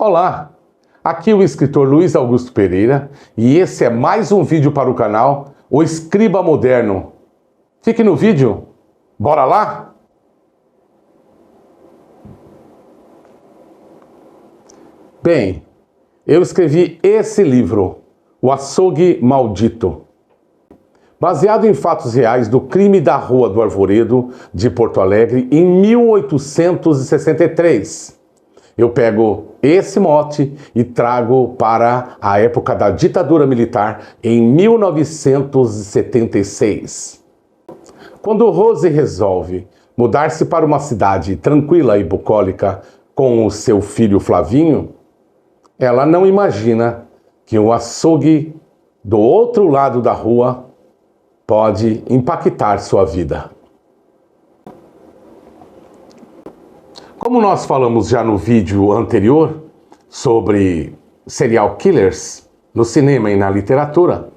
Olá, aqui o escritor Luiz Augusto Pereira e esse é mais um vídeo para o canal O Escriba Moderno. Fique no vídeo, bora lá? Bem, eu escrevi esse livro, O Açougue Maldito, baseado em fatos reais do crime da Rua do Arvoredo de Porto Alegre em 1863. Eu pego esse mote e trago para a época da ditadura militar em 1976. Quando Rose resolve mudar-se para uma cidade tranquila e bucólica com o seu filho Flavinho, ela não imagina que o açougue do outro lado da rua pode impactar sua vida. Como nós falamos já no vídeo anterior sobre serial killers no cinema e na literatura,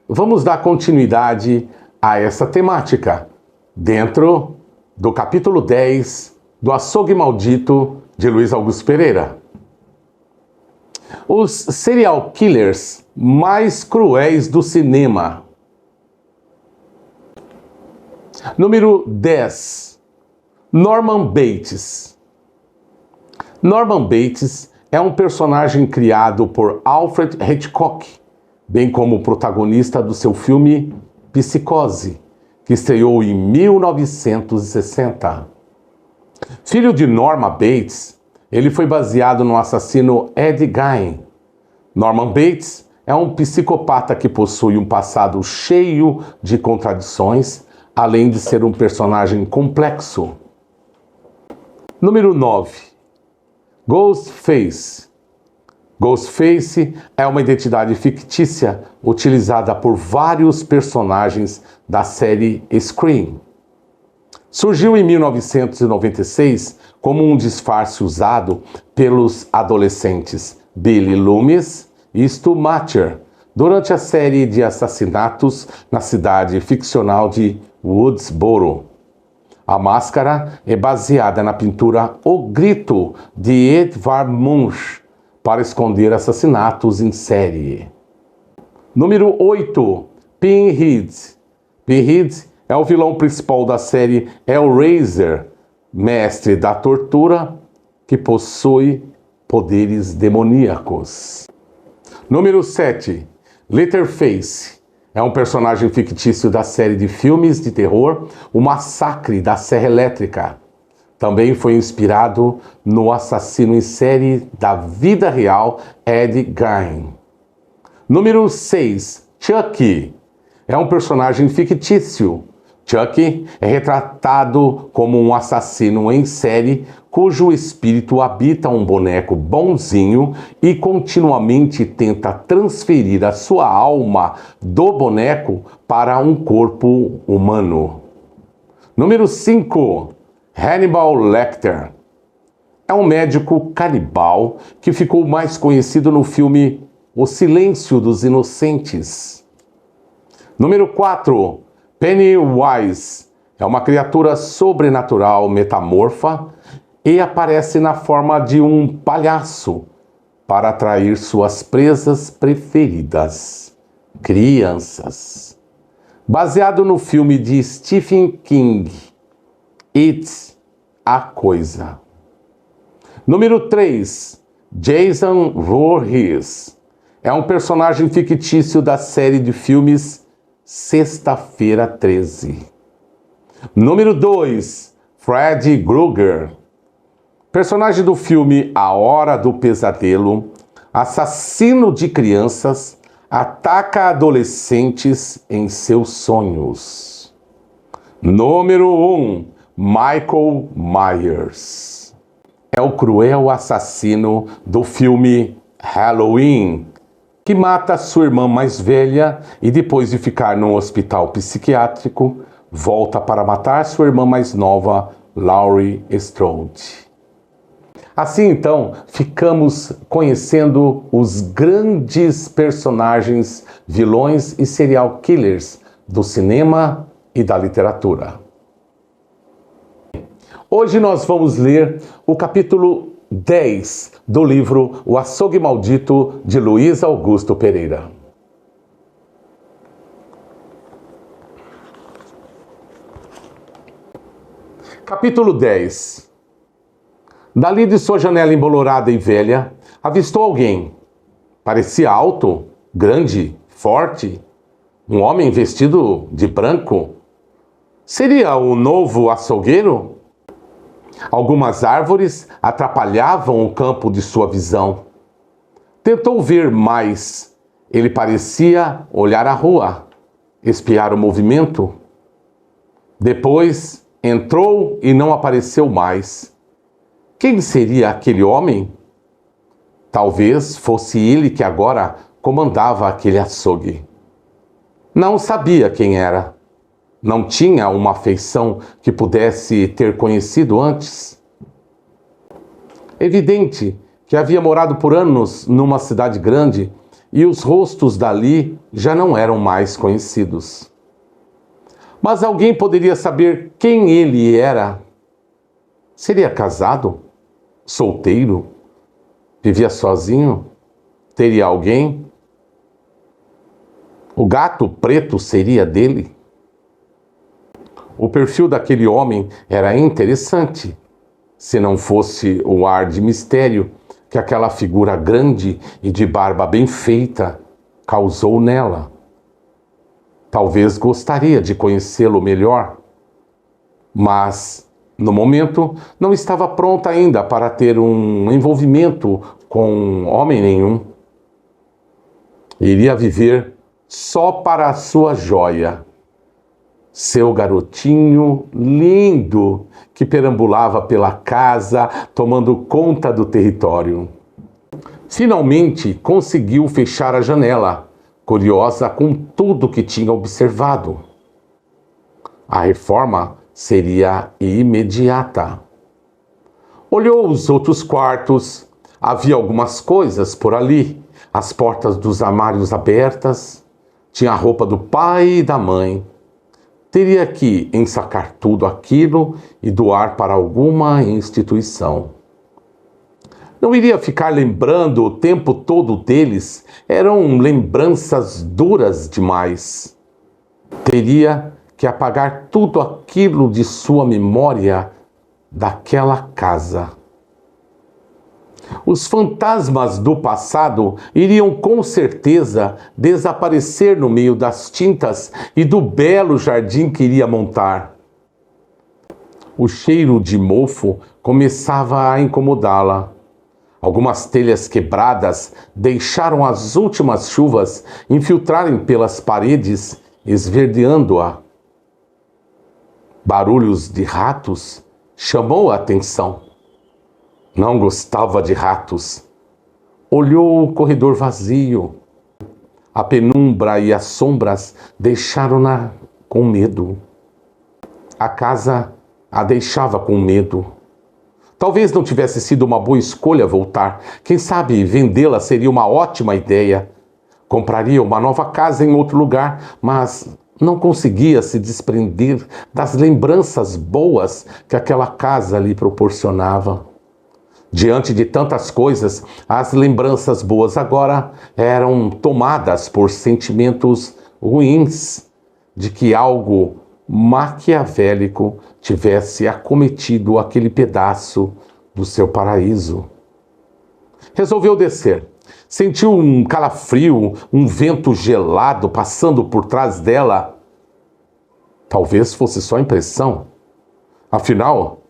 vamos dar continuidade a essa temática dentro do capítulo 10 do Açougue Maldito de Luiz Augusto Pereira. Os serial killers mais cruéis do cinema. Número 10. Norman Bates. Norman Bates é um personagem criado por Alfred Hitchcock, bem como o protagonista do seu filme Psicose, que estreou em 1960. Filho de Norma Bates, ele foi baseado no assassino Ed Gein. Norman Bates é um psicopata que possui um passado cheio de contradições, além de ser um personagem complexo. Número 9. Ghostface. Ghostface é uma identidade fictícia utilizada por vários personagens da série Scream. Surgiu em 1996 como um disfarce usado pelos adolescentes Billy Loomis e Stu Macher durante a série de assassinatos na cidade ficcional de Woodsboro. A máscara é baseada na pintura O Grito, de Edvard Munch, para esconder assassinatos em série. Número 8. Pinhead. Pinhead é o vilão principal da série Hellraiser, mestre da tortura que possui poderes demoníacos. Número 7. Leatherface. É um personagem fictício da série de filmes de terror O Massacre da Serra Elétrica. Também foi inspirado no assassino em série da vida real Ed Gein. Número 6. Chucky. É um personagem fictício. Chucky é retratado como um assassino em série cujo espírito habita um boneco bonzinho e continuamente tenta transferir a sua alma do boneco para um corpo humano. Número 5. Hannibal Lecter. É um médico canibal que ficou mais conhecido no filme O Silêncio dos Inocentes. Número 4. Pennywise é uma criatura sobrenatural metamorfa e aparece na forma de um palhaço para atrair suas presas preferidas, crianças. Baseado no filme de Stephen King, It, a Coisa. Número 3. Jason Voorhees é um personagem fictício da série de filmes Sexta-feira 13. Número 2. Freddy Krueger. Personagem do filme A Hora do Pesadelo, assassino de crianças, ataca adolescentes em seus sonhos. Número 1. Michael Myers. É o cruel assassino do filme Halloween, que mata sua irmã mais velha e depois de ficar num hospital psiquiátrico, volta para matar sua irmã mais nova, Laurie Strode. Assim então, ficamos conhecendo os grandes personagens, vilões e serial killers do cinema e da literatura. Hoje nós vamos ler o capítulo 10 do livro O Açougue Maldito, de Luiz Augusto Pereira. Capítulo 10. Dali de sua janela embolorada e velha, avistou alguém. Parecia alto, grande, forte. Um homem vestido de branco. Seria o novo açougueiro? Algumas árvores atrapalhavam o campo de sua visão. Tentou ver mais. Ele parecia olhar a rua, espiar o movimento. Depois entrou e não apareceu mais. Quem seria aquele homem? Talvez fosse ele que agora comandava aquele açougue. Não sabia quem era. Não tinha uma feição que pudesse ter conhecido antes. Evidente que havia morado por anos numa cidade grande e os rostos dali já não eram mais conhecidos. Mas alguém poderia saber quem ele era? Seria casado? Solteiro? Vivia sozinho? Teria alguém? O gato preto seria dele? O perfil daquele homem era interessante, se não fosse o ar de mistério que aquela figura grande e de barba bem feita causou nela. Talvez gostaria de conhecê-lo melhor, mas, no momento, não estava pronta ainda para ter um envolvimento com homem nenhum. Iria viver só para a sua joia, seu garotinho lindo que perambulava pela casa, tomando conta do território. Finalmente conseguiu fechar a janela, curiosa com tudo que tinha observado. A reforma seria imediata. Olhou os outros quartos. Havia algumas coisas por ali. As portas dos armários abertas. Tinha a roupa do pai e da mãe. Teria que ensacar tudo aquilo e doar para alguma instituição. Não iria ficar lembrando o tempo todo deles. Eram lembranças duras demais. Teria que apagar tudo aquilo de sua memória daquela casa. Os fantasmas do passado iriam com certeza desaparecer no meio das tintas e do belo jardim que iria montar. O cheiro de mofo começava a incomodá-la. Algumas telhas quebradas deixaram as últimas chuvas infiltrarem pelas paredes, esverdeando-a. Barulhos de ratos chamou a atenção. Não gostava de ratos. Olhou o corredor vazio. A penumbra e as sombras deixaram-na com medo. A casa a deixava com medo. Talvez não tivesse sido uma boa escolha voltar. Quem sabe vendê-la seria uma ótima ideia. Compraria uma nova casa em outro lugar, mas não conseguia se desprender das lembranças boas que aquela casa lhe proporcionava. Diante de tantas coisas, as lembranças boas agora eram tomadas por sentimentos ruins de que algo maquiavélico tivesse acometido aquele pedaço do seu paraíso. Resolveu descer. Sentiu um calafrio, um vento gelado passando por trás dela. Talvez fosse só impressão. Afinal,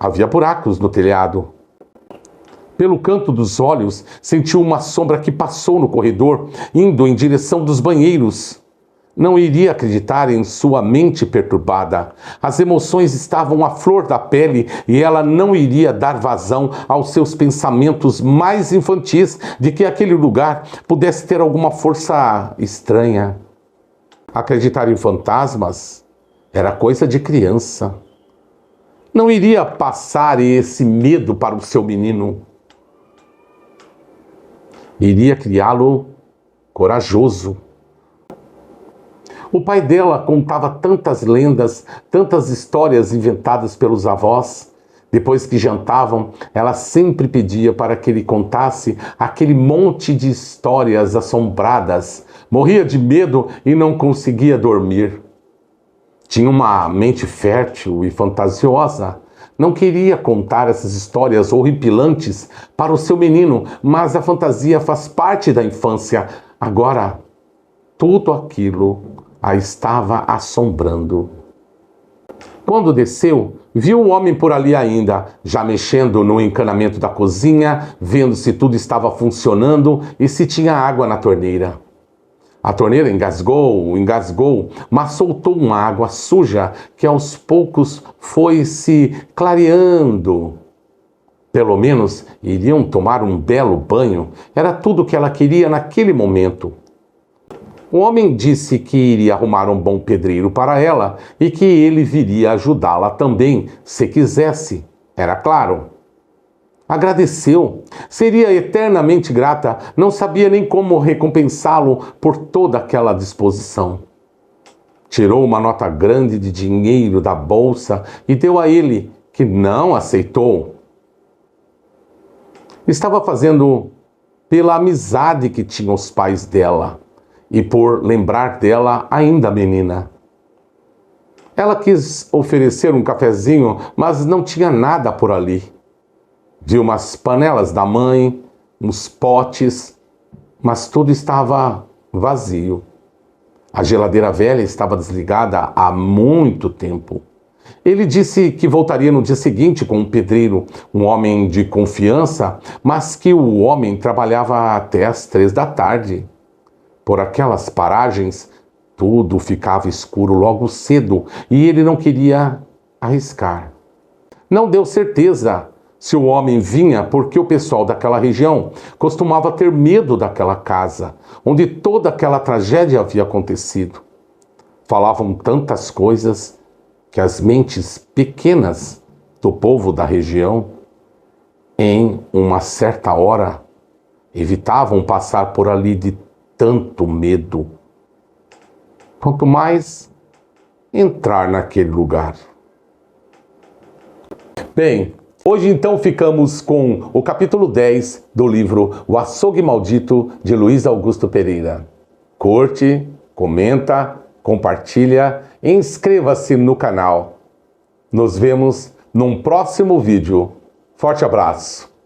havia buracos no telhado. Pelo canto dos olhos, sentiu uma sombra que passou no corredor, indo em direção dos banheiros. Não iria acreditar em sua mente perturbada. As emoções estavam à flor da pele e ela não iria dar vazão aos seus pensamentos mais infantis de que aquele lugar pudesse ter alguma força estranha. Acreditar em fantasmas era coisa de criança. Não iria passar esse medo para o seu menino. Iria criá-lo corajoso. O pai dela contava tantas lendas, tantas histórias inventadas pelos avós, Depois que jantavam, ela sempre pedia para que ele contasse aquele monte de histórias assombradas. Morria de medo e não conseguia dormir. Tinha uma mente fértil e fantasiosa. Não queria contar essas histórias horripilantes para o seu menino, mas a fantasia faz parte da infância. Agora, tudo aquilo a estava assombrando. Quando desceu, viu o homem por ali ainda, já mexendo no encanamento da cozinha, vendo se tudo estava funcionando e se tinha água na torneira. A torneira engasgou, mas soltou uma água suja que aos poucos foi se clareando. Pelo menos iriam tomar um belo banho. Era tudo o que ela queria naquele momento. O homem disse que iria arrumar um bom pedreiro para ela e que ele viria ajudá-la também, se quisesse. Era claro. Agradeceu. Seria eternamente grata, não sabia nem como recompensá-lo por toda aquela disposição. Tirou uma nota grande de dinheiro da bolsa e deu a ele, que não aceitou. Estava fazendo pela amizade que tinham os pais dela e por lembrar dela ainda menina. Ela quis oferecer um cafezinho, mas não tinha nada por ali. Viu umas panelas da mãe, uns potes, mas tudo estava vazio. A geladeira velha estava desligada há muito tempo. Ele disse que voltaria no dia seguinte com um pedreiro, um homem de confiança, mas que o homem trabalhava até às 3 da tarde. Por aquelas paragens, tudo ficava escuro logo cedo e ele não queria arriscar. Não deu certeza se o homem vinha porque o pessoal daquela região costumava ter medo daquela casa, onde toda aquela tragédia havia acontecido. Falavam tantas coisas que as mentes pequenas do povo da região, em uma certa hora, evitavam passar por ali de tanto medo. Quanto mais entrar naquele lugar. Bem, hoje então ficamos com o capítulo 10 do livro O Açougue Maldito, de Luiz Augusto Pereira. Curte, comenta, compartilha e inscreva-se no canal. Nos vemos num próximo vídeo. Forte abraço!